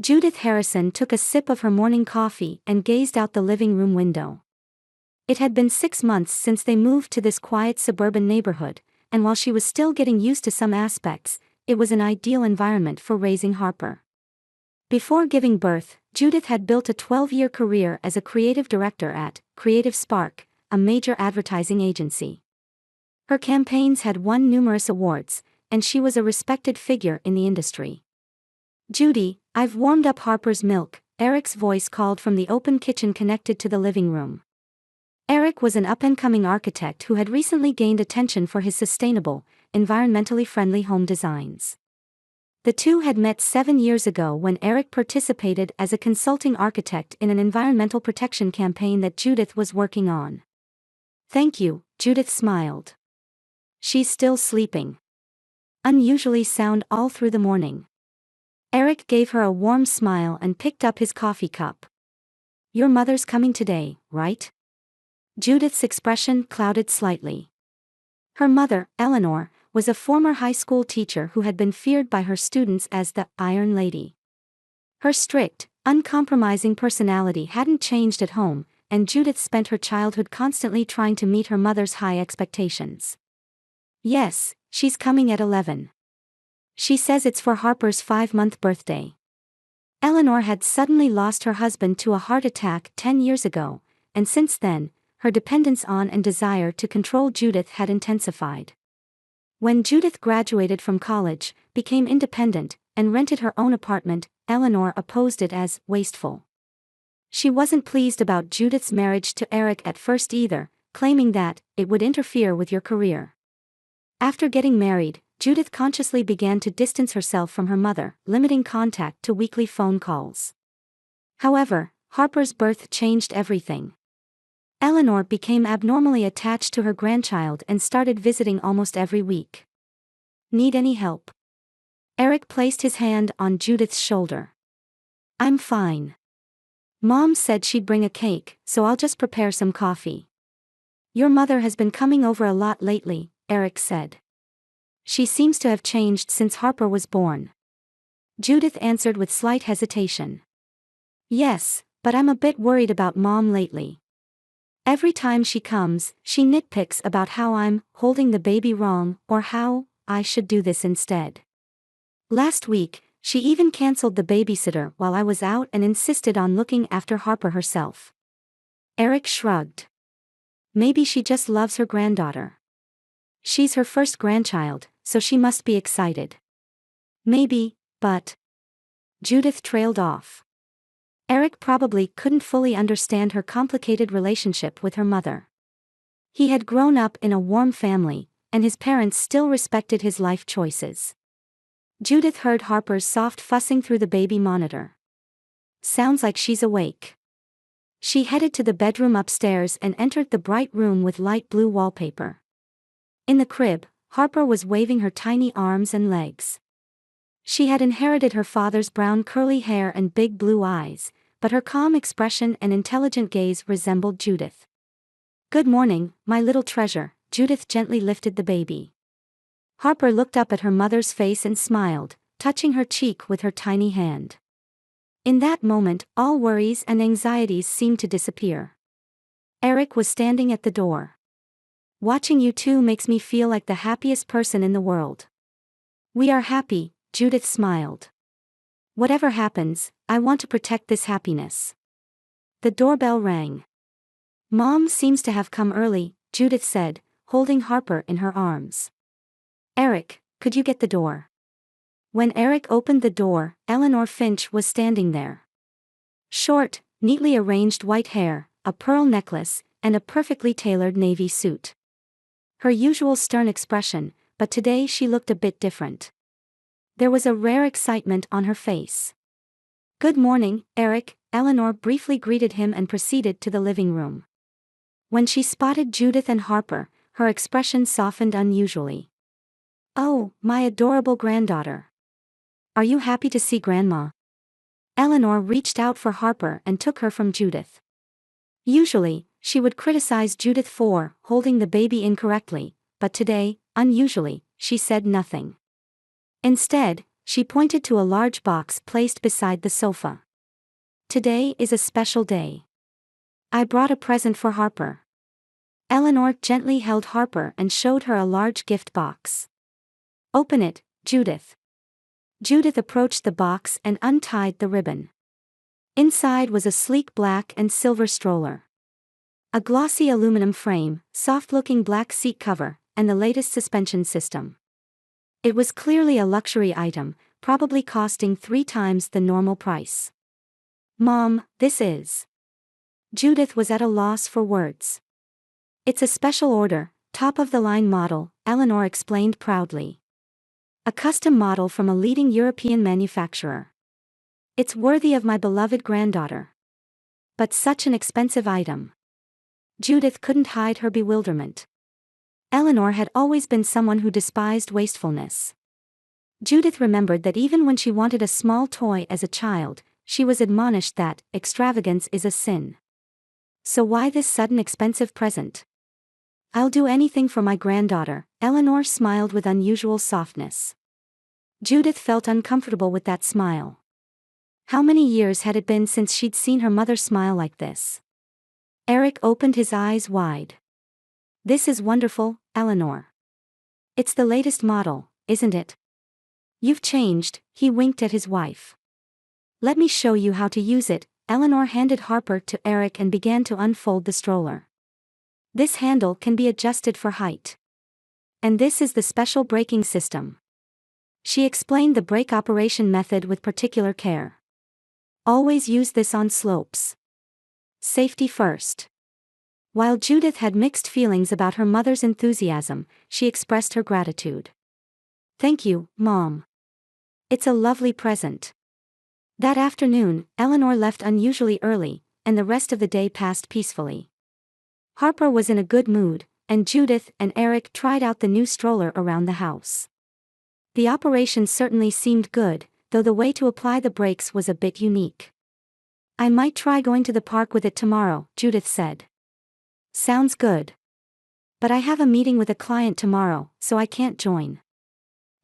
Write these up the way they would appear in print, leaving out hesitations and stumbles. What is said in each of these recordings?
Judith Harrison took a sip of her morning coffee and gazed out the living room window. It had been 6 months since they moved to this quiet suburban neighborhood, and while she was still getting used to some aspects, it was an ideal environment for raising Harper. Before giving birth, Judith had built a 12-year career as a creative director at Creative Spark, a major advertising agency. Her campaigns had won numerous awards, and she was a respected figure in the industry. "Judy, I've warmed up Harper's milk," Eric's voice called from the open kitchen connected to the living room. Eric was an up-and-coming architect who had recently gained attention for his sustainable, environmentally friendly home designs. The two had met 7 years ago when Eric participated as a consulting architect in an environmental protection campaign that Judith was working on. "Thank you," Judith smiled. "She's still sleeping." Unusually sound all through the morning. Eric gave her a warm smile and picked up his coffee cup. "Your mother's coming today, right?" Judith's expression clouded slightly. Her mother, Eleanor, was a former high school teacher who had been feared by her students as the Iron Lady. Her strict, uncompromising personality hadn't changed at home, and Judith spent her childhood constantly trying to meet her mother's high expectations. "Yes, she's coming at 11. She says it's for Harper's 5-month birthday." Eleanor had suddenly lost her husband to a heart attack 10 years ago, and since then, her dependence on and desire to control Judith had intensified. When Judith graduated from college, became independent, and rented her own apartment, Eleanor opposed it as wasteful. She wasn't pleased about Judith's marriage to Eric at first either, claiming that it would interfere with your career. After getting married, Judith consciously began to distance herself from her mother, limiting contact to weekly phone calls. However, Harper's birth changed everything. Eleanor became abnormally attached to her grandchild and started visiting almost every week. "Need any help?" Eric placed his hand on Judith's shoulder. "I'm fine. Mom said she'd bring a cake, so I'll just prepare some coffee." "Your mother has been coming over a lot lately," Eric said. "She seems to have changed since Harper was born." Judith answered with slight hesitation. "Yes, but I'm a bit worried about Mom lately. Every time she comes, she nitpicks about how I'm holding the baby wrong or how I should do this instead. Last week, she even canceled the babysitter while I was out and insisted on looking after Harper herself." Eric shrugged. "Maybe she just loves her granddaughter. She's her first grandchild, so she must be excited." "Maybe, but..." Judith trailed off. Eric probably couldn't fully understand her complicated relationship with her mother. He had grown up in a warm family, and his parents still respected his life choices. Judith heard Harper's soft fussing through the baby monitor. "Sounds like she's awake." She headed to the bedroom upstairs and entered the bright room with light blue wallpaper. In the crib, Harper was waving her tiny arms and legs. She had inherited her father's brown curly hair and big blue eyes, but her calm expression and intelligent gaze resembled Judith. "Good morning, my little treasure," Judith gently lifted the baby. Harper looked up at her mother's face and smiled, touching her cheek with her tiny hand. In that moment, all worries and anxieties seemed to disappear. Eric was standing at the door. "Watching you two makes me feel like the happiest person in the world." "We are happy," Judith smiled. "Whatever happens, I want to protect this happiness." The doorbell rang. "Mom seems to have come early," Judith said, holding Harper in her arms. "Eric, could you get the door?" When Eric opened the door, Eleanor Finch was standing there. Short, neatly arranged white hair, a pearl necklace, and a perfectly tailored navy suit. Her usual stern expression, but today she looked a bit different. There was a rare excitement on her face. "Good morning, Eric," Eleanor briefly greeted him and proceeded to the living room. When she spotted Judith and Harper, her expression softened unusually. "Oh, my adorable granddaughter. Are you happy to see Grandma?" Eleanor reached out for Harper and took her from Judith. Usually, she would criticize Judith for holding the baby incorrectly, but today, unusually, she said nothing. Instead, She pointed to a large box placed beside the sofa. Today is a special day. I brought a present for Harper. Eleanor gently held Harper and showed her a large gift box. Open it, Judith. Judith approached the box and untied the ribbon. Inside was a sleek black and silver stroller. A glossy aluminum frame, soft-looking black seat cover, and the latest suspension system. It was clearly a luxury item, probably costing 3 times the normal price. Mom, this is... Judith was at a loss for words. It's a special order, top-of-the-line model, Eleanor explained proudly. A custom model from a leading European manufacturer. It's worthy of my beloved granddaughter. But such an expensive item. Judith couldn't hide her bewilderment. Eleanor had always been someone who despised wastefulness. Judith remembered that even when she wanted a small toy as a child, she was admonished that extravagance is a sin. So why this sudden expensive present? I'll do anything for my granddaughter, Eleanor smiled with unusual softness. Judith felt uncomfortable with that smile. How many years had it been since she'd seen her mother smile like this? Eric opened his eyes wide. This is wonderful, Eleanor. It's the latest model, isn't it? You've changed, he winked at his wife. Let me show you how to use it, Eleanor handed Harper to Eric and began to unfold the stroller. This handle can be adjusted for height. And this is the special braking system. She explained the brake operation method with particular care. Always use this on slopes. Safety first. While Judith had mixed feelings about her mother's enthusiasm, she expressed her gratitude. Thank you, Mom. It's a lovely present. That afternoon, Eleanor left unusually early, and the rest of the day passed peacefully. Harper was in a good mood, and Judith and Eric tried out the new stroller around the house. The operation certainly seemed good, though the way to apply the brakes was a bit unique. I might try going to the park with it tomorrow, Judith said. Sounds good. But I have a meeting with a client tomorrow, so I can't join.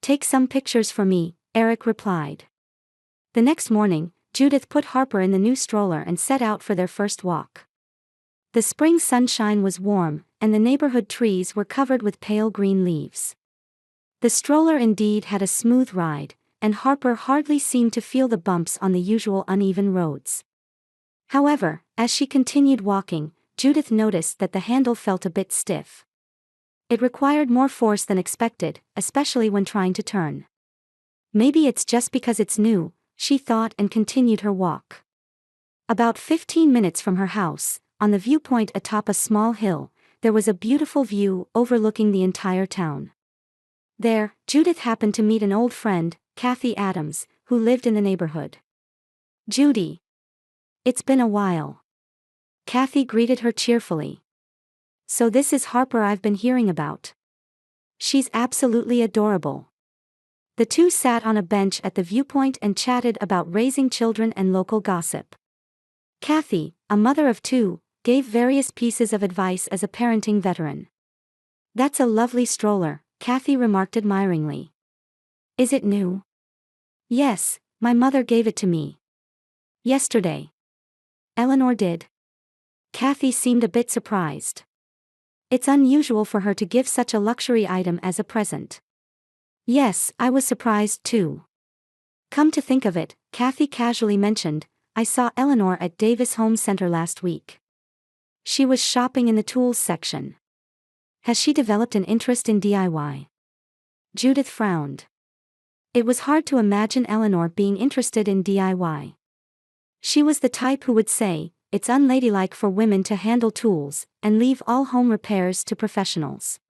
Take some pictures for me, Eric replied. The next morning, Judith put Harper in the new stroller and set out for their first walk. The spring sunshine was warm, and the neighborhood trees were covered with pale green leaves. The stroller indeed had a smooth ride, and Harper hardly seemed to feel the bumps on the usual uneven roads. However, as she continued walking, Judith noticed that the handle felt a bit stiff. It required more force than expected, especially when trying to turn. Maybe it's just because it's new, she thought and continued her walk. About 15 minutes from her house, on the viewpoint atop a small hill, there was a beautiful view overlooking the entire town. There, Judith happened to meet an old friend, Kathy Adams, who lived in the neighborhood. Judy. It's been a while. Kathy greeted her cheerfully. So this is Harper I've been hearing about. She's absolutely adorable. The two sat on a bench at the viewpoint and chatted about raising children and local gossip. Kathy, a mother of 2, gave various pieces of advice as a parenting veteran. That's a lovely stroller, Kathy remarked admiringly. Is it new? Yes, my mother gave it to me. Yesterday. Eleanor did. Kathy seemed a bit surprised. It's unusual for her to give such a luxury item as a present. Yes, I was surprised too. Come to think of it, Kathy casually mentioned, I saw Eleanor at Davis Home Center last week. She was shopping in the tools section. Has she developed an interest in DIY? Judith frowned. It was hard to imagine Eleanor being interested in DIY. She was the type who would say, it's unladylike for women to handle tools, and leave all home repairs to professionals.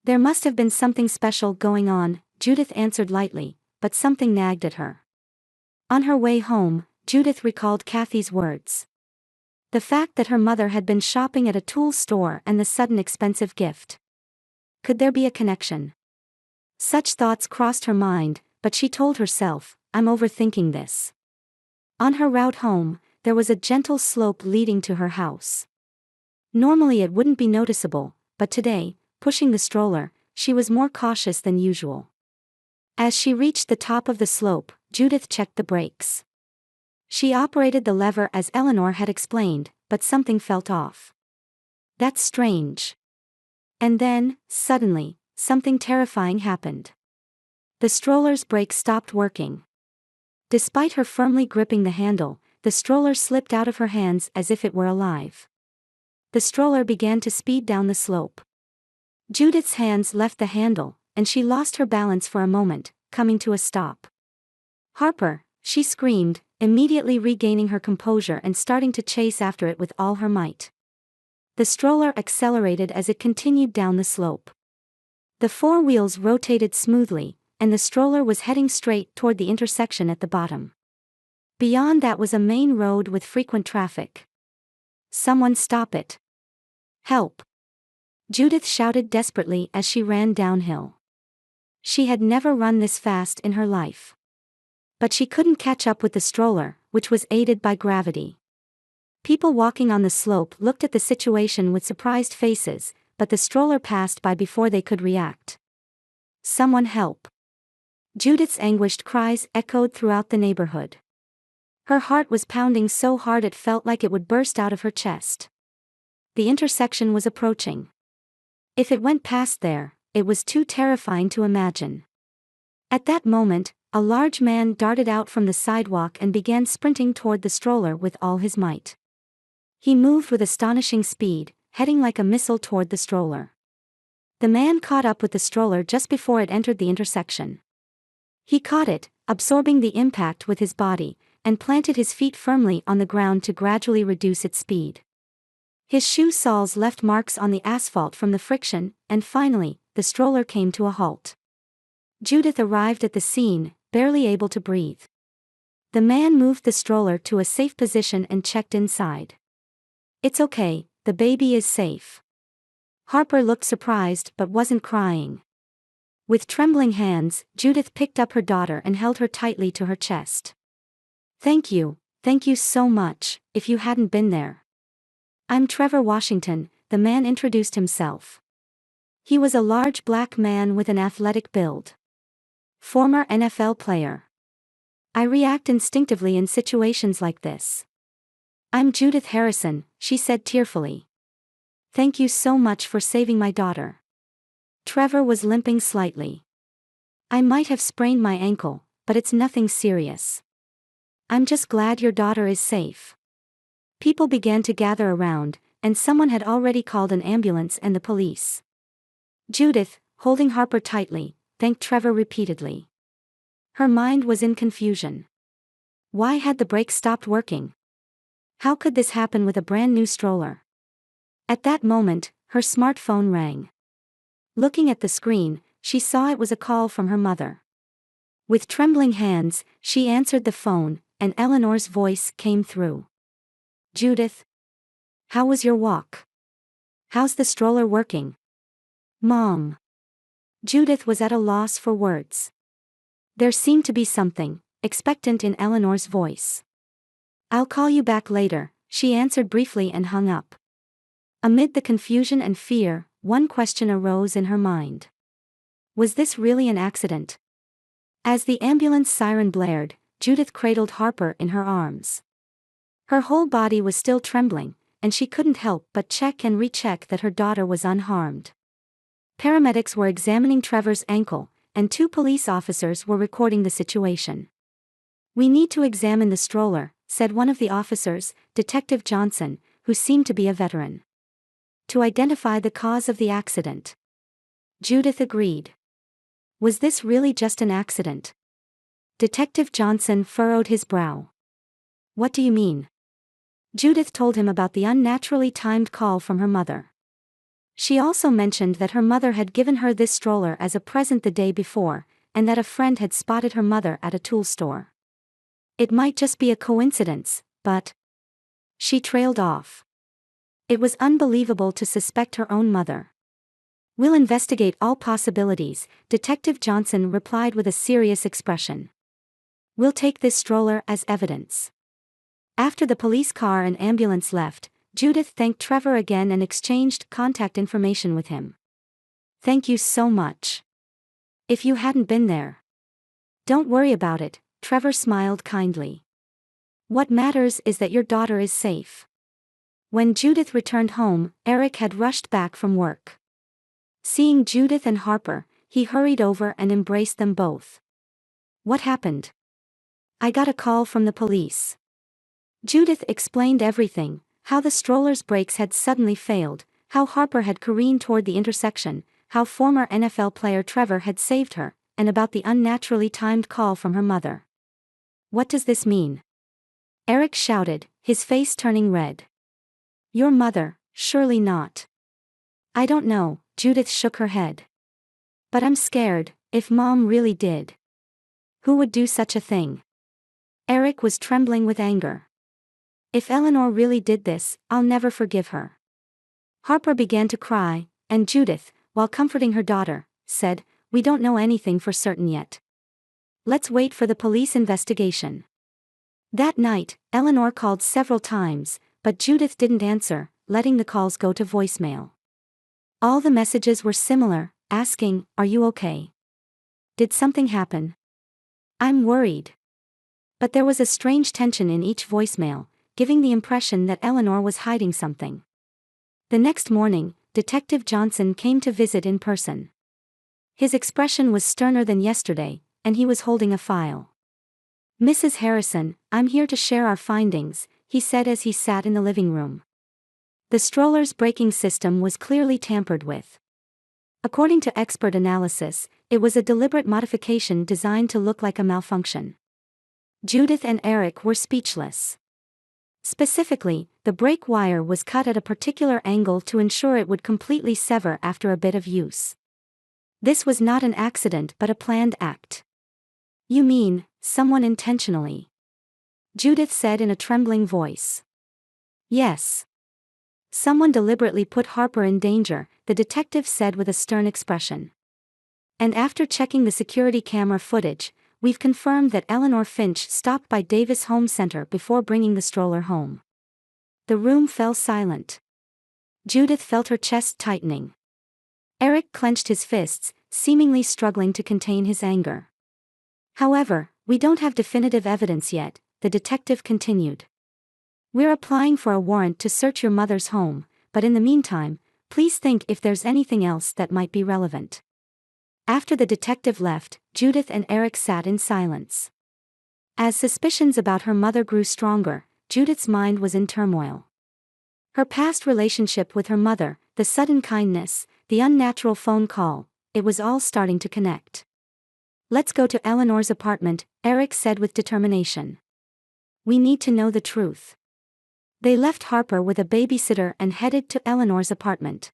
There must have been something special going on, Judith answered lightly, but something nagged at her. On her way home, Judith recalled Kathy's words. The fact that her mother had been shopping at a tool store and the sudden expensive gift. Could there be a connection? Such thoughts crossed her mind, but she told herself, I'm overthinking this. On her route home, there was a gentle slope leading to her house. Normally it wouldn't be noticeable, but today, pushing the stroller, she was more cautious than usual. As she reached the top of the slope, Judith checked the brakes. She operated the lever as Eleanor had explained, but something felt off. That's strange. And then, suddenly, something terrifying happened. The stroller's brakes stopped working. Despite her firmly gripping the handle, the stroller slipped out of her hands as if it were alive. The stroller began to speed down the slope. Judith's hands left the handle, and she lost her balance for a moment, coming to a stop. "Harper," she screamed, immediately regaining her composure and starting to chase after it with all her might. The stroller accelerated as it continued down the slope. The four wheels rotated smoothly, and the stroller was heading straight toward the intersection at the bottom. Beyond that was a main road with frequent traffic. "Someone stop it. Help!" Judith shouted desperately as she ran downhill. She had never run this fast in her life. But she couldn't catch up with the stroller, which was aided by gravity. People walking on the slope looked at the situation with surprised faces, but the stroller passed by before they could react. "Someone help!" Judith's anguished cries echoed throughout the neighborhood. Her heart was pounding so hard it felt like it would burst out of her chest. The intersection was approaching. If it went past there, it was too terrifying to imagine. At that moment, a large man darted out from the sidewalk and began sprinting toward the stroller with all his might. He moved with astonishing speed, heading like a missile toward the stroller. The man caught up with the stroller just before it entered the intersection. He caught it, absorbing the impact with his body, and planted his feet firmly on the ground to gradually reduce its speed. His shoe soles left marks on the asphalt from the friction, and finally, the stroller came to a halt. Judith arrived at the scene, barely able to breathe. The man moved the stroller to a safe position and checked inside. "It's okay, the baby is safe." Harper looked surprised but wasn't crying. With trembling hands, Judith picked up her daughter and held her tightly to her chest. Thank you so much, if you hadn't been there." "I'm Trevor Washington," the man introduced himself. He was a large black man with an athletic build. "Former NFL player. I react instinctively in situations like this." "I'm Judith Harrison," she said tearfully. "Thank you so much for saving my daughter." Trevor was limping slightly. "I might have sprained my ankle, but it's nothing serious. I'm just glad your daughter is safe." People began to gather around, and someone had already called an ambulance and the police. Judith, holding Harper tightly, thanked Trevor repeatedly. Her mind was in confusion. Why had the brakes stopped working? How could this happen with a brand new stroller? At that moment, her smartphone rang. Looking at the screen, she saw it was a call from her mother. With trembling hands, she answered the phone, and Eleanor's voice came through. "Judith? How was your walk? How's the stroller working?" "Mom." Judith was at a loss for words. There seemed to be something expectant in Eleanor's voice. "I'll call you back later," she answered briefly and hung up. Amid the confusion and fear, one question arose in her mind. Was this really an accident? As the ambulance siren blared, Judith cradled Harper in her arms. Her whole body was still trembling, and she couldn't help but check and recheck that her daughter was unharmed. Paramedics were examining Trevor's ankle, and 2 police officers were recording the situation. "We need to examine the stroller," said one of the officers, Detective Johnson, who seemed to be a veteran, "to identify the cause of the accident." Judith agreed. Was this really just an accident? Detective Johnson furrowed his brow. "What do you mean?" Judith told him about the unnaturally timed call from her mother. She also mentioned that her mother had given her this stroller as a present the day before, and that a friend had spotted her mother at a tool store. It might just be a coincidence, but... She trailed off. It was unbelievable to suspect her own mother. "We'll investigate all possibilities," Detective Johnson replied with a serious expression. "We'll take this stroller as evidence." After the police car and ambulance left, Judith thanked Trevor again and exchanged contact information with him. "Thank you so much. If you hadn't been there, Don't worry about it, Trevor smiled kindly. What matters is that your daughter is safe. When Judith returned home, Eric had rushed back from work. Seeing Judith and Harper, he hurried over and embraced them both. What happened? I got a call from the police. Judith explained everything, how the stroller's brakes had suddenly failed, how Harper had careened toward the intersection, how former NFL player Trevor had saved her, and about the unnaturally timed call from her mother. What does this mean? Eric shouted, his face turning red. Your mother, surely not. I don't know, Judith shook her head. But I'm scared, if Mom really did. Who would do such a thing? Eric was trembling with anger. If Eleanor really did this, I'll never forgive her. Harper began to cry, and Judith, while comforting her daughter, said, We don't know anything for certain yet. Let's wait for the police investigation. That night, Eleanor called several times, but Judith didn't answer, letting the calls go to voicemail. All the messages were similar, asking, Are you okay? Did something happen? I'm worried. But there was a strange tension in each voicemail, giving the impression that Eleanor was hiding something. The next morning, Detective Johnson came to visit in person. His expression was sterner than yesterday, and he was holding a file. Mrs. Harrison, I'm here to share our findings, he said as he sat in the living room. The stroller's braking system was clearly tampered with. According to expert analysis, it was a deliberate modification designed to look like a malfunction. Judith and Eric were speechless. Specifically, the brake wire was cut at a particular angle to ensure it would completely sever after a bit of use. This was not an accident but a planned act. You mean, someone intentionally? Judith said in a trembling voice. Yes. Someone deliberately put Harper in danger, the detective said with a stern expression. And after checking the security camera footage, we've confirmed that Eleanor Finch stopped by Davis Home Center before bringing the stroller home. The room fell silent. Judith felt her chest tightening. Eric clenched his fists, seemingly struggling to contain his anger. However, we don't have definitive evidence yet, the detective continued. We're applying for a warrant to search your mother's home, but in the meantime, please think if there's anything else that might be relevant. After the detective left, Judith and Eric sat in silence. As suspicions about her mother grew stronger, Judith's mind was in turmoil. Her past relationship with her mother, the sudden kindness, the unnatural phone call, it was all starting to connect. Let's go to Eleanor's apartment, Eric said with determination. We need to know the truth. They left Harper with a babysitter and headed to Eleanor's apartment.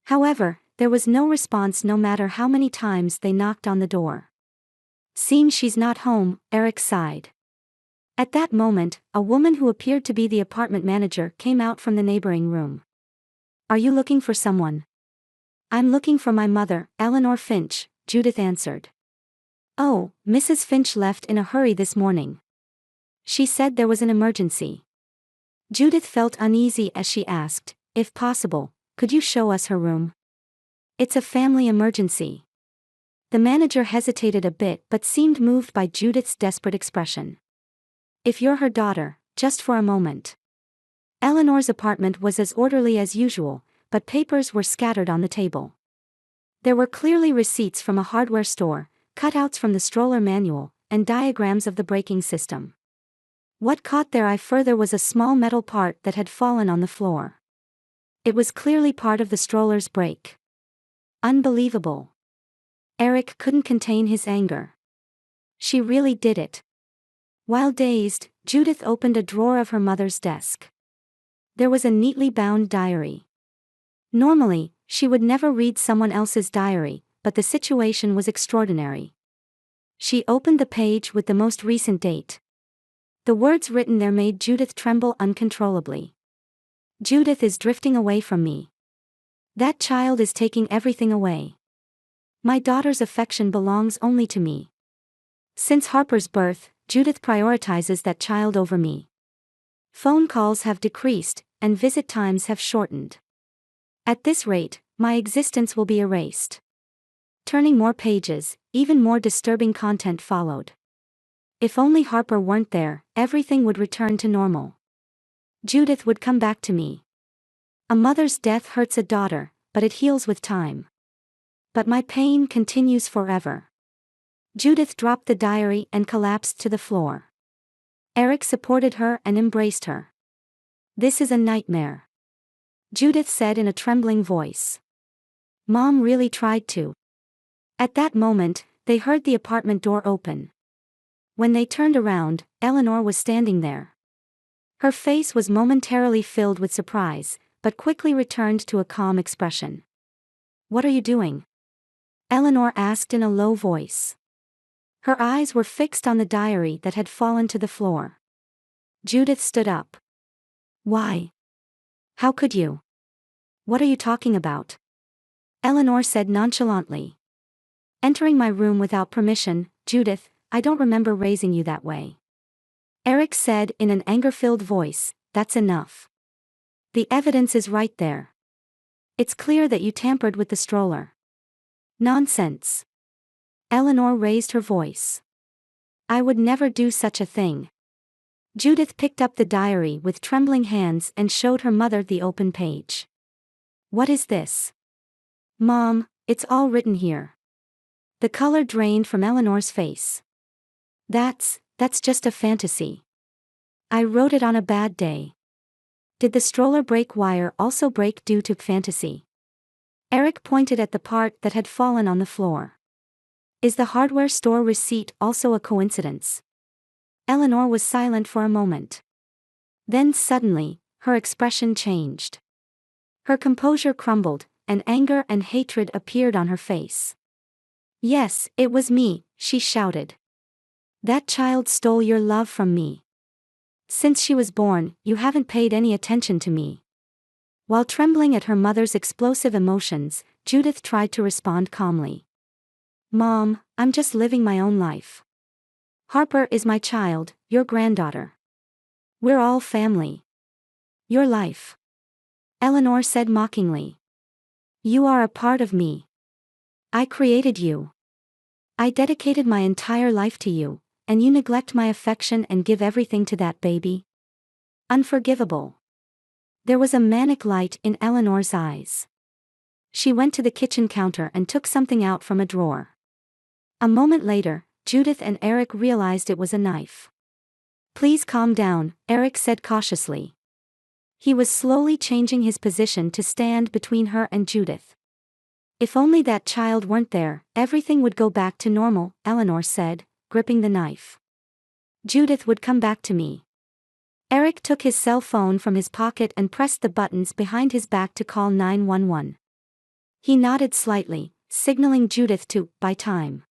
However, there was no response no matter how many times they knocked on the door. Seeing she's not home, Eric sighed. At that moment, a woman who appeared to be the apartment manager came out from the neighboring room. Are you looking for someone? I'm looking for my mother, Eleanor Finch, Judith answered. Oh, Mrs. Finch left in a hurry this morning. She said there was an emergency. Judith felt uneasy as she asked, if possible, could you show us her room? It's a family emergency. The manager hesitated a bit but seemed moved by Judith's desperate expression. If you're her daughter, just for a moment. Eleanor's apartment was as orderly as usual, but papers were scattered on the table. There were clearly receipts from a hardware store, cutouts from the stroller manual, and diagrams of the braking system. What caught their eye further was a small metal part that had fallen on the floor. It was clearly part of the stroller's brake. Unbelievable. Eric couldn't contain his anger. She really did it. While dazed, Judith opened a drawer of her mother's desk. There was a neatly bound diary. Normally, she would never read someone else's diary, but the situation was extraordinary. She opened the page with the most recent date. The words written there made Judith tremble uncontrollably. Judith is drifting away from me. That child is taking everything away. My daughter's affection belongs only to me. Since Harper's birth, Judith prioritizes that child over me. Phone calls have decreased, and visit times have shortened. At this rate, my existence will be erased. Turning more pages, even more disturbing content followed. If only Harper weren't there, everything would return to normal. Judith would come back to me. A mother's death hurts a daughter, but it heals with time. But my pain continues forever. Judith dropped the diary and collapsed to the floor. Eric supported her and embraced her. This is a nightmare, Judith said in a trembling voice. Mom really tried to. At that moment, they heard the apartment door open. When they turned around, Eleanor was standing there. Her face was momentarily filled with surprise, but quickly returned to a calm expression. What are you doing? Eleanor asked in a low voice. Her eyes were fixed on the diary that had fallen to the floor. Judith stood up. Why? How could you? What are you talking about? Eleanor said nonchalantly. Entering my room without permission, Judith, I don't remember raising you that way. Eric said in an anger-filled voice, that's enough. The evidence is right there. It's clear that you tampered with the stroller. Nonsense. Eleanor raised her voice. I would never do such a thing. Judith picked up the diary with trembling hands and showed her mother the open page. What is this? Mom, it's all written here. The color drained from Eleanor's face. That's just a fantasy. I wrote it on a bad day. Did the stroller break wire also break due to fantasy? Eric pointed at the part that had fallen on the floor. Is the hardware store receipt also a coincidence? Eleanor was silent for a moment. Then suddenly, her expression changed. Her composure crumbled, and anger and hatred appeared on her face. Yes, it was me, she shouted. That child stole your love from me. Since she was born, you haven't paid any attention to me. While trembling at her mother's explosive emotions, Judith tried to respond calmly. Mom, I'm just living my own life. Harper is my child, your granddaughter. We're all family. Your life. Eleanor said mockingly. You are a part of me. I created you. I dedicated my entire life to you, and you neglect my affection and give everything to that baby? Unforgivable. There was a manic light in Eleanor's eyes. She went to the kitchen counter and took something out from a drawer. A moment later, Judith and Eric realized it was a knife. Please calm down, Eric said cautiously. He was slowly changing his position to stand between her and Judith. If only that child weren't there, everything would go back to normal, Eleanor said, gripping the knife. Judith would come back to me. Eric took his cell phone from his pocket and pressed the buttons behind his back to call 911. He nodded slightly, signaling Judith to buy time.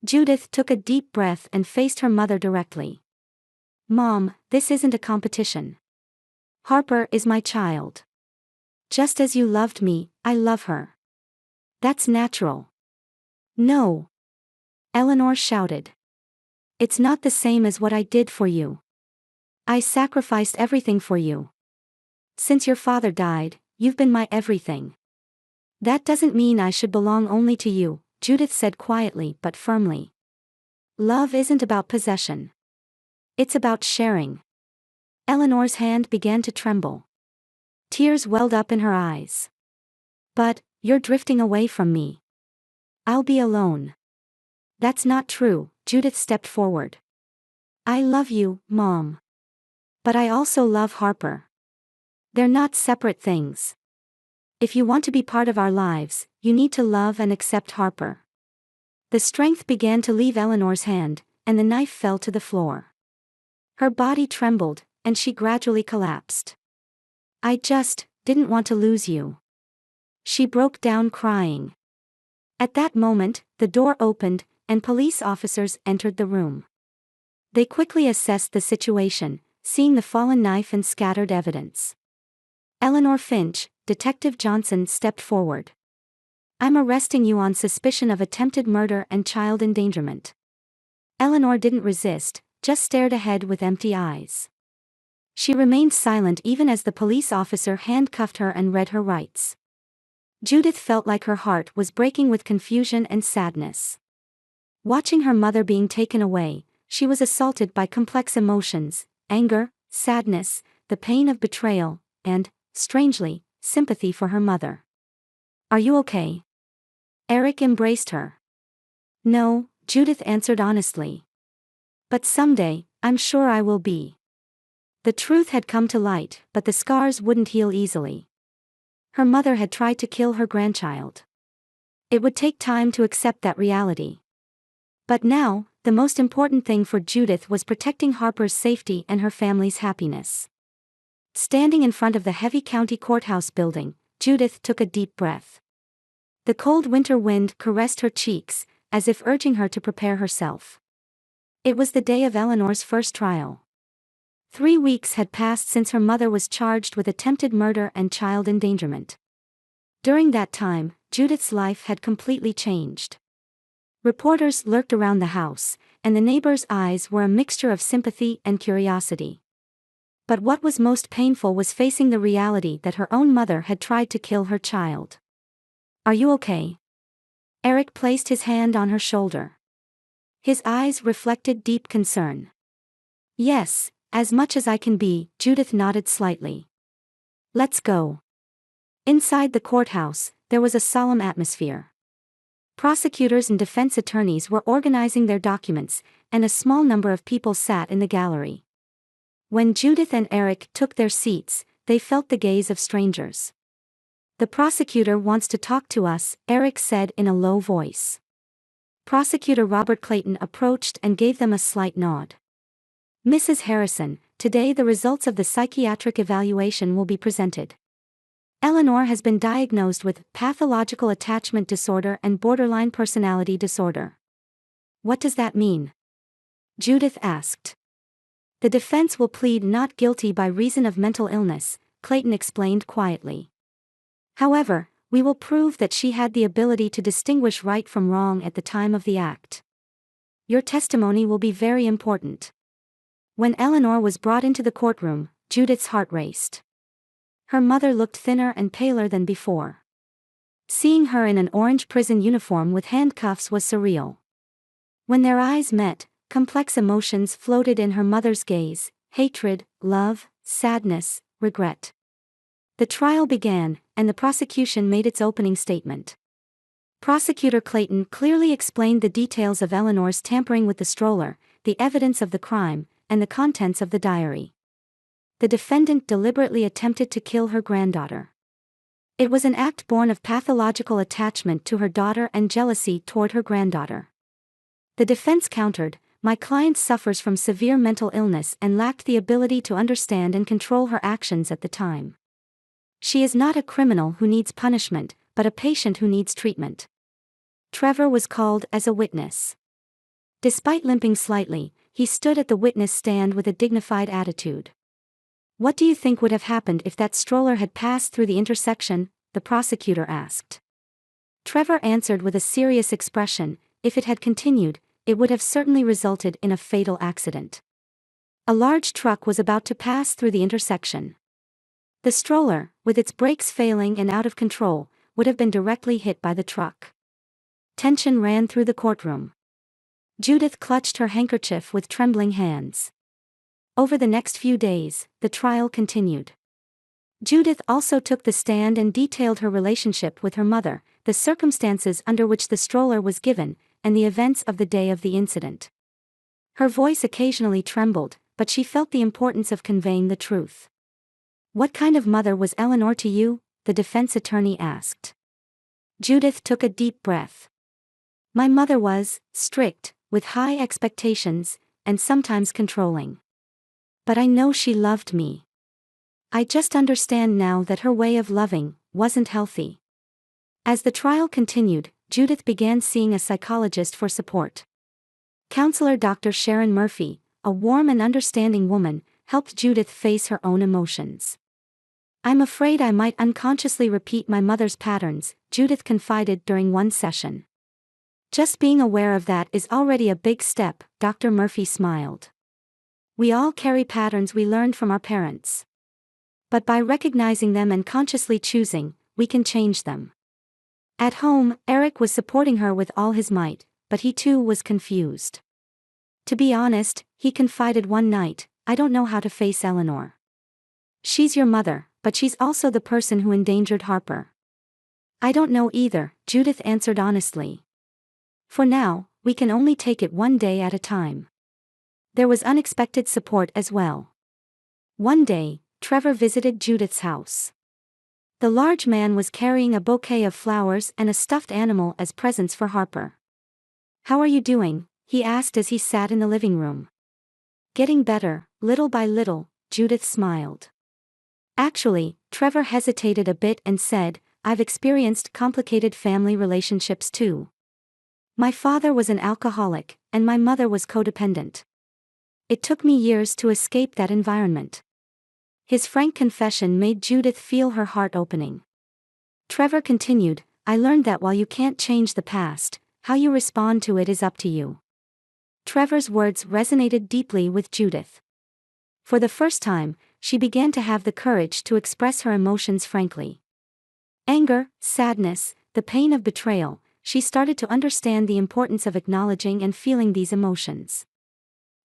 Judith took a deep breath and faced her mother directly. Mom, this isn't a competition. Harper is my child. Just as you loved me, I love her. That's natural. No. Eleanor shouted. It's not the same as what I did for you. I sacrificed everything for you. Since your father died, you've been my everything. That doesn't mean I should belong only to you, Judith said quietly but firmly. Love isn't about possession. It's about sharing. Eleanor's hand began to tremble. Tears welled up in her eyes. But, you're drifting away from me. I'll be alone. That's not true, Judith stepped forward. I love you, Mom. But I also love Harper. They're not separate things. If you want to be part of our lives, you need to love and accept Harper. The strength began to leave Eleanor's hand, and the knife fell to the floor. Her body trembled, and she gradually collapsed. I just didn't want to lose you. She broke down crying. At that moment, the door opened, and police officers entered the room. They quickly assessed the situation, seeing the fallen knife and scattered evidence. Eleanor Finch, Detective Johnson stepped forward. I'm arresting you on suspicion of attempted murder and child endangerment. Eleanor didn't resist, just stared ahead with empty eyes. She remained silent even as the police officer handcuffed her and read her rights. Judith felt like her heart was breaking with confusion and sadness. Watching her mother being taken away, she was assaulted by complex emotions: anger, sadness, the pain of betrayal, and, strangely, sympathy for her mother. "Are you okay?" Eric embraced her. "No," Judith answered honestly. "But someday, I'm sure I will be." The truth had come to light, but the scars wouldn't heal easily. Her mother had tried to kill her grandchild. It would take time to accept that reality. But now, the most important thing for Judith was protecting Harper's safety and her family's happiness. Standing in front of the heavy county courthouse building, Judith took a deep breath. The cold winter wind caressed her cheeks, as if urging her to prepare herself. It was the day of Eleanor's first trial. 3 weeks had passed since her mother was charged with attempted murder and child endangerment. During that time, Judith's life had completely changed. Reporters lurked around the house, and the neighbors' eyes were a mixture of sympathy and curiosity. But what was most painful was facing the reality that her own mother had tried to kill her child. "Are you okay?" Eric placed his hand on her shoulder. His eyes reflected deep concern. "Yes, as much as I can be," Judith nodded slightly. "Let's go." Inside the courthouse, there was a solemn atmosphere. Prosecutors and defense attorneys were organizing their documents, and a small number of people sat in the gallery. When Judith and Eric took their seats, they felt the gaze of strangers. "The prosecutor wants to talk to us," Eric said in a low voice. Prosecutor Robert Clayton approached and gave them a slight nod. "Mrs. Harrison, today the results of the psychiatric evaluation will be presented. Eleanor has been diagnosed with pathological attachment disorder and borderline personality disorder." "What does that mean?" Judith asked. "The defense will plead not guilty by reason of mental illness," Clayton explained quietly. "However, we will prove that she had the ability to distinguish right from wrong at the time of the act. Your testimony will be very important." When Eleanor was brought into the courtroom, Judith's heart raced. Her mother looked thinner and paler than before. Seeing her in an orange prison uniform with handcuffs was surreal. When their eyes met, complex emotions floated in her mother's gaze: hatred, love, sadness, regret. The trial began, and the prosecution made its opening statement. Prosecutor Clayton clearly explained the details of Eleanor's tampering with the stroller, the evidence of the crime, and the contents of the diary. The defendant deliberately attempted to kill her granddaughter. It was an act born of pathological attachment to her daughter and jealousy toward her granddaughter. The defense countered, "My client suffers from severe mental illness and lacked the ability to understand and control her actions at the time. She is not a criminal who needs punishment, but a patient who needs treatment." Trevor was called as a witness. Despite limping slightly, he stood at the witness stand with a dignified attitude. "What do you think would have happened if that stroller had passed through the intersection?" the prosecutor asked. Trevor answered with a serious expression, "If it had continued, it would have certainly resulted in a fatal accident. A large truck was about to pass through the intersection. The stroller, with its brakes failing and out of control, would have been directly hit by the truck." Tension ran through the courtroom. Judith clutched her handkerchief with trembling hands. Over the next few days, the trial continued. Judith also took the stand and detailed her relationship with her mother, the circumstances under which the stroller was given, and the events of the day of the incident. Her voice occasionally trembled, but she felt the importance of conveying the truth. "What kind of mother was Eleanor to you?" the defense attorney asked. Judith took a deep breath. "My mother was strict, with high expectations, and sometimes controlling. But I know she loved me. I just understand now that her way of loving wasn't healthy." As the trial continued, Judith began seeing a psychologist for support. Counselor Dr. Sharon Murphy, a warm and understanding woman, helped Judith face her own emotions. "I'm afraid I might unconsciously repeat my mother's patterns," Judith confided during one session. "Just being aware of that is already a big step," Dr. Murphy smiled. "We all carry patterns we learned from our parents. But by recognizing them and consciously choosing, we can change them." At home, Eric was supporting her with all his might, but he too was confused. To be honest, he confided one night, I don't know how to face Eleanor. She's your mother, but she's also the person who endangered Harper. I don't know either, Judith answered honestly. For now, we can only take it one day at a time. There was unexpected support as well. One day, Trevor visited Judith's house. The large man was carrying a bouquet of flowers and a stuffed animal as presents for Harper. How are you doing? He asked as he sat in the living room. Getting better, little by little, Judith smiled. Actually, Trevor hesitated a bit and said, I've experienced complicated family relationships too. My father was an alcoholic, and my mother was codependent. It took me years to escape that environment. His frank confession made Judith feel her heart opening. Trevor continued, I learned that while you can't change the past, how you respond to it is up to you. Trevor's words resonated deeply with Judith. For the first time, she began to have the courage to express her emotions frankly. Anger, sadness, the pain of betrayal, she started to understand the importance of acknowledging and feeling these emotions.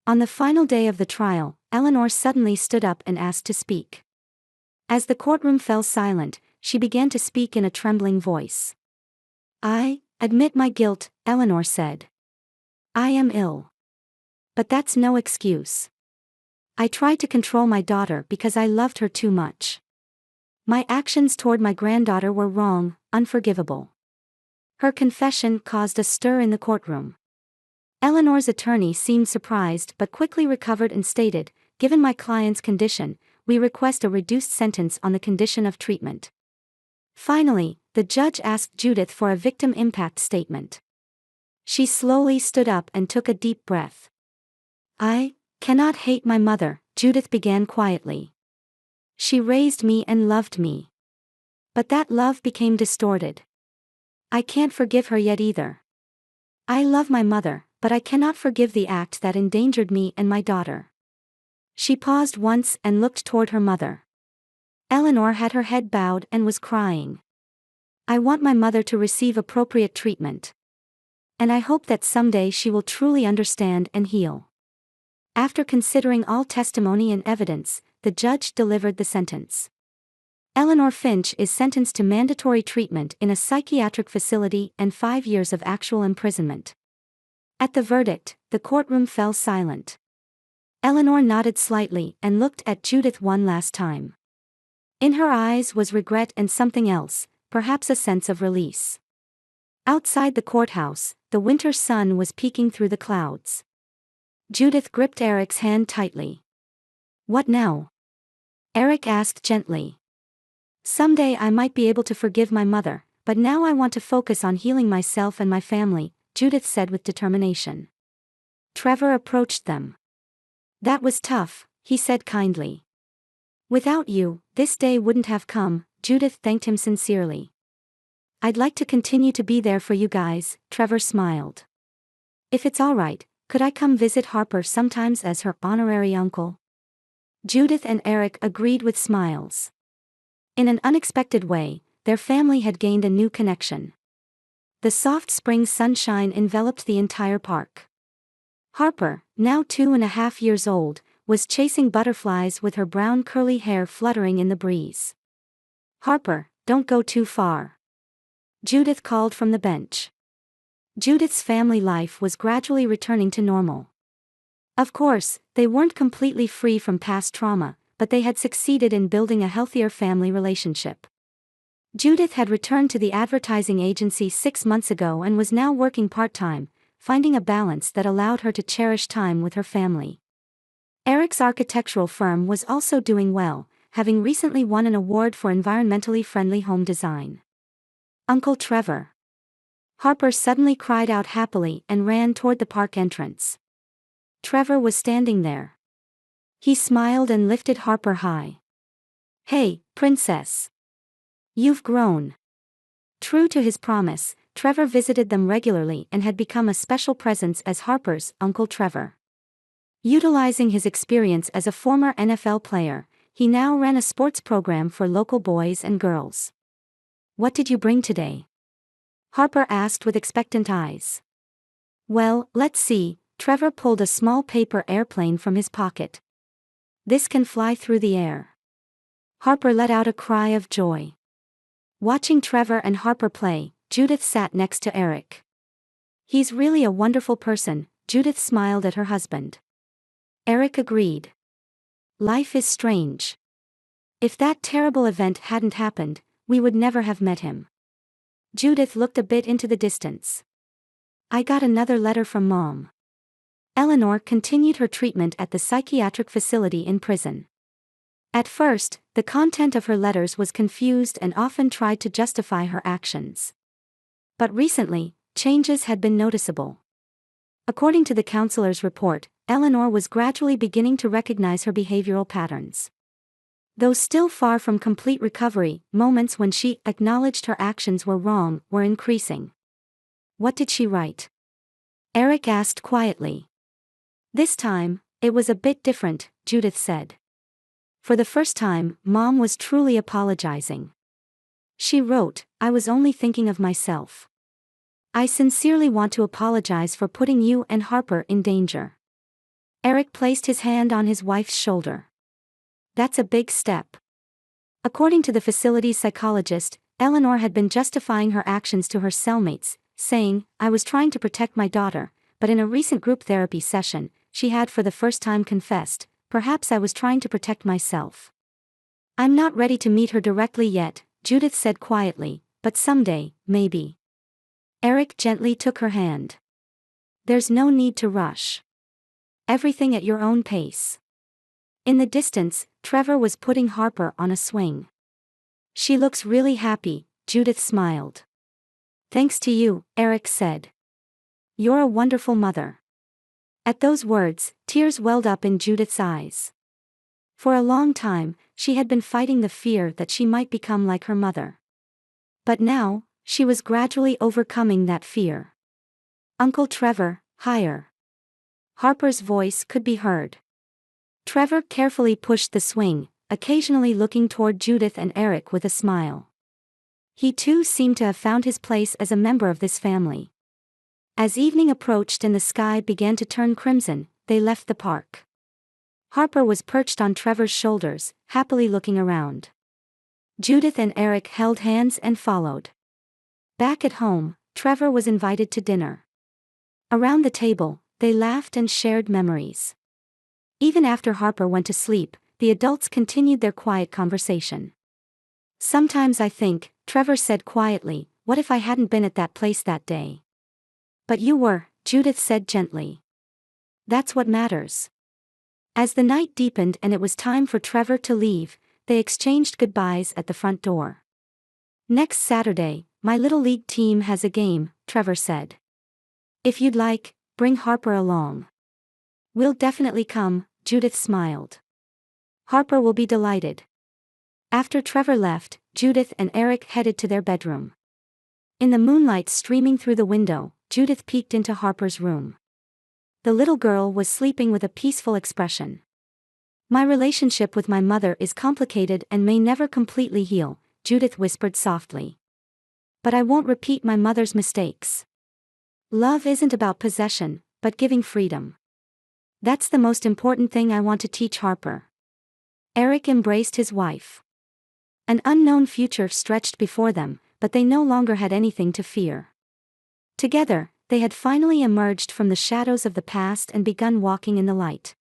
On the final day of the trial, Eleanor suddenly stood up and asked to speak. As the courtroom fell silent, she began to speak in a trembling voice. I admit my guilt, Eleanor said. I am ill. But that's no excuse. I tried to control my daughter because I loved her too much. My actions toward my granddaughter were wrong, unforgivable. Her confession caused a stir in the courtroom. Eleanor's attorney seemed surprised but quickly recovered and stated, given my client's condition, we request a reduced sentence on the condition of treatment. Finally, the judge asked Judith for a victim impact statement. She slowly stood up and took a deep breath. I cannot hate my mother, Judith began quietly. She raised me and loved me. But that love became distorted. I can't forgive her yet either. I love my mother, but I cannot forgive the act that endangered me and my daughter. She paused once and looked toward her mother. Eleanor had her head bowed and was crying. I want my mother to receive appropriate treatment. And I hope that someday she will truly understand and heal. After considering all testimony and evidence, the judge delivered the sentence. Eleanor Finch is sentenced to mandatory treatment in a psychiatric facility and 5 years of actual imprisonment. At the verdict, the courtroom fell silent. Eleanor nodded slightly and looked at Judith one last time. In her eyes was regret and something else, perhaps a sense of release. Outside the courthouse, the winter sun was peeking through the clouds. Judith gripped Eric's hand tightly. What now? Eric asked gently. Someday I might be able to forgive my mother, but now I want to focus on healing myself and my family, Judith said with determination. Trevor approached them. That was tough, he said kindly. Without you, this day wouldn't have come, Judith thanked him sincerely. I'd like to continue to be there for you guys, Trevor smiled. If it's all right, could I come visit Harper sometimes as her honorary uncle? Judith and Eric agreed with smiles. In an unexpected way, their family had gained a new connection. The soft spring sunshine enveloped the entire park. Harper, now 2.5 years old, was chasing butterflies with her brown curly hair fluttering in the breeze. Harper, don't go too far. Judith called from the bench. Judith's family life was gradually returning to normal. Of course, they weren't completely free from past trauma, but they had succeeded in building a healthier family relationship. Judith had returned to the advertising agency 6 months ago and was now working part-time, finding a balance that allowed her to cherish time with her family. Eric's architectural firm was also doing well, having recently won an award for environmentally friendly home design. Uncle Trevor. Harper suddenly cried out happily and ran toward the park entrance. Trevor was standing there. He smiled and lifted Harper high. Hey, princess. You've grown. True to his promise, Trevor visited them regularly and had become a special presence as Harper's Uncle Trevor. Utilizing his experience as a former NFL player, he now ran a sports program for local boys and girls. What did you bring today? Harper asked with expectant eyes. Well, let's see. Trevor pulled a small paper airplane from his pocket. This can fly through the air. Harper let out a cry of joy. Watching Trevor and Harper play, Judith sat next to Eric. He's really a wonderful person, Judith smiled at her husband. Eric agreed. Life is strange. If that terrible event hadn't happened, we would never have met him. Judith looked a bit into the distance. I got another letter from Mom. Eleanor continued her treatment at the psychiatric facility in prison. At first, the content of her letters was confused and often tried to justify her actions. But recently, changes had been noticeable. According to the counselor's report, Eleanor was gradually beginning to recognize her behavioral patterns. Though still far from complete recovery, moments when she acknowledged her actions were wrong were increasing. What did she write? Eric asked quietly. This time, it was a bit different, Judith said. For the first time, Mom was truly apologizing. She wrote, I was only thinking of myself. I sincerely want to apologize for putting you and Harper in danger. Eric placed his hand on his wife's shoulder. That's a big step. According to the facility's psychologist, Eleanor had been justifying her actions to her cellmates, saying, I was trying to protect my daughter, but in a recent group therapy session, she had for the first time confessed, perhaps I was trying to protect myself. I'm not ready to meet her directly yet, Judith said quietly, but someday, maybe. Eric gently took her hand. There's no need to rush. Everything at your own pace. In the distance, Trevor was putting Harper on a swing. She looks really happy, Judith smiled. Thanks to you, Eric said. You're a wonderful mother. At those words, tears welled up in Judith's eyes. For a long time, she had been fighting the fear that she might become like her mother. But now, she was gradually overcoming that fear. Uncle Trevor, higher. Harper's voice could be heard. Trevor carefully pushed the swing, occasionally looking toward Judith and Eric with a smile. He too seemed to have found his place as a member of this family. As evening approached and the sky began to turn crimson, they left the park. Harper was perched on Trevor's shoulders, happily looking around. Judith and Eric held hands and followed. Back at home, Trevor was invited to dinner. Around the table, they laughed and shared memories. Even after Harper went to sleep, the adults continued their quiet conversation. Sometimes I think, Trevor said quietly, what if I hadn't been at that place that day? But you were, Judith said gently. That's what matters. As the night deepened and it was time for Trevor to leave, they exchanged goodbyes at the front door. Next Saturday, my little league team has a game, Trevor said. If you'd like, bring Harper along. We'll definitely come, Judith smiled. Harper will be delighted. After Trevor left, Judith and Eric headed to their bedroom. In the moonlight streaming through the window, Judith peeked into Harper's room. The little girl was sleeping with a peaceful expression. My relationship with my mother is complicated and may never completely heal, Judith whispered softly. But I won't repeat my mother's mistakes. Love isn't about possession, but giving freedom. That's the most important thing I want to teach Harper. Eric embraced his wife. An unknown future stretched before them, but they no longer had anything to fear. Together, they had finally emerged from the shadows of the past and begun walking in the light.